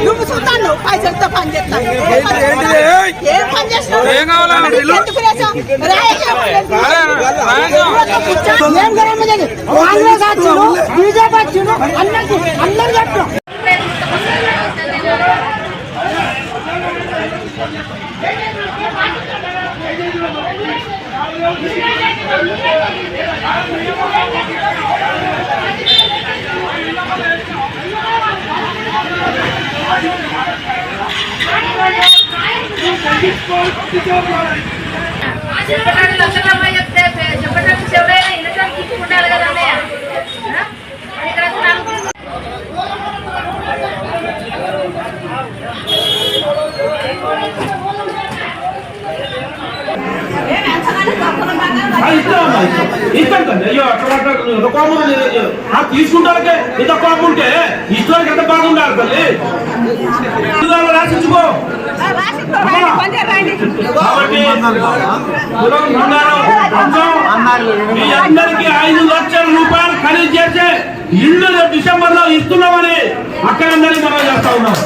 నువ్వు చూస్తాను పైసలతో పని చేస్తాను ఏం పని చేస్తావు కాంగ్రెస్ వచ్చిండు బీజేపీ వచ్చిండు అందరు కట్టాం తీసుకుంటానికే ఇంత కోపం ఉంటే ఇష్టానికి ఎంత బాగుండాలి తల్లి రాసించుకో కాబట్టి మీ అందరికి 5 లక్షల రూపాయలు ఖరీదు చేసే ఇల్లు డిసెంబర్ లో ఇస్తున్నామని అక్కడ అందరికీ మనం చేస్తా ఉన్నాం.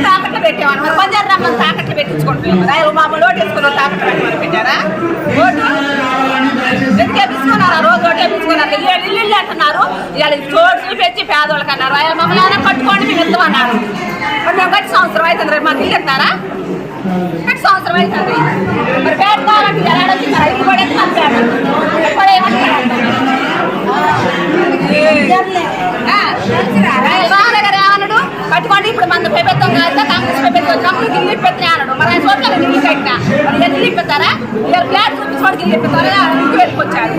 తాకట్లు పెట్టేవాడు మరి పంజాబ్ రమ్మని తాకట్లు పెట్టించుకుంటున్నాం మామూలు ఓటు వేసుకున్న తాకట్లు పెట్టమని పెట్టారా ఓటు ఎందుకేపించుకున్నారా రోజు ఓటు వేపించుకున్నారు ఇల్లు అంటున్నారు ఇవాళ చోటు పెంచి పేదవాళ్ళకి అన్నారు మమ్మల్ని కట్టుకోండి మేము ఇస్తామన్నారు మరి మేము గట్టి సంవత్సరం అవుతుంది రేపు మాకు ఇల్లు ఇస్తారా గట్టి సంవత్సరం అవుతుంది మరి పేద కావాలంటే ఎలా వచ్చిందా ఇల్లు పడేది మన పేద ఏమన్నాడు కట్టుకోండి ఇప్పుడు మన ప్రభుత్వం కాదు కాంగ్రెస్ ప్రభుత్వం వచ్చినప్పుడు గిల్లు ఇప్పెత్తాయి అన్నాడు మరి ఆయన చోట్ల గిల్లు కట్టినా మరి ఎల్లు ఇప్పెత్తారా ఇలా ఫ్లాట్ చూపించుకోండి గిల్లు ఇప్పెత్తారా ఇంటికి వెళ్ళిపోచ్చాడు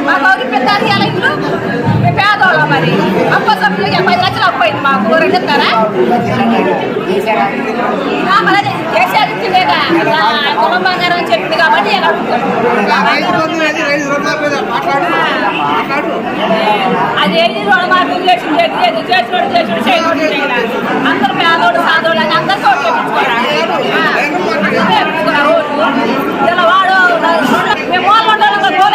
మాకు ఎవరు ఇప్పెత్తారు ఇలా ఇల్లు మేము పేదవాళ్ళం మరి అప్ప సభ్యులకి 10 లక్షలు అప్పు అయింది మాకు 2 ఇస్తారా మరి కేసీఆర్ ఇచ్చిందేగా కులం బంగారం అని చెప్పింది కాబట్టి అదేది రుణమాఫీ చేసింది చేసినోడు చేయనోడు అందరు పేదోడు సాధోడు అని అందరు చోటు చేపించుకున్నారు ఇలా వాడు మేము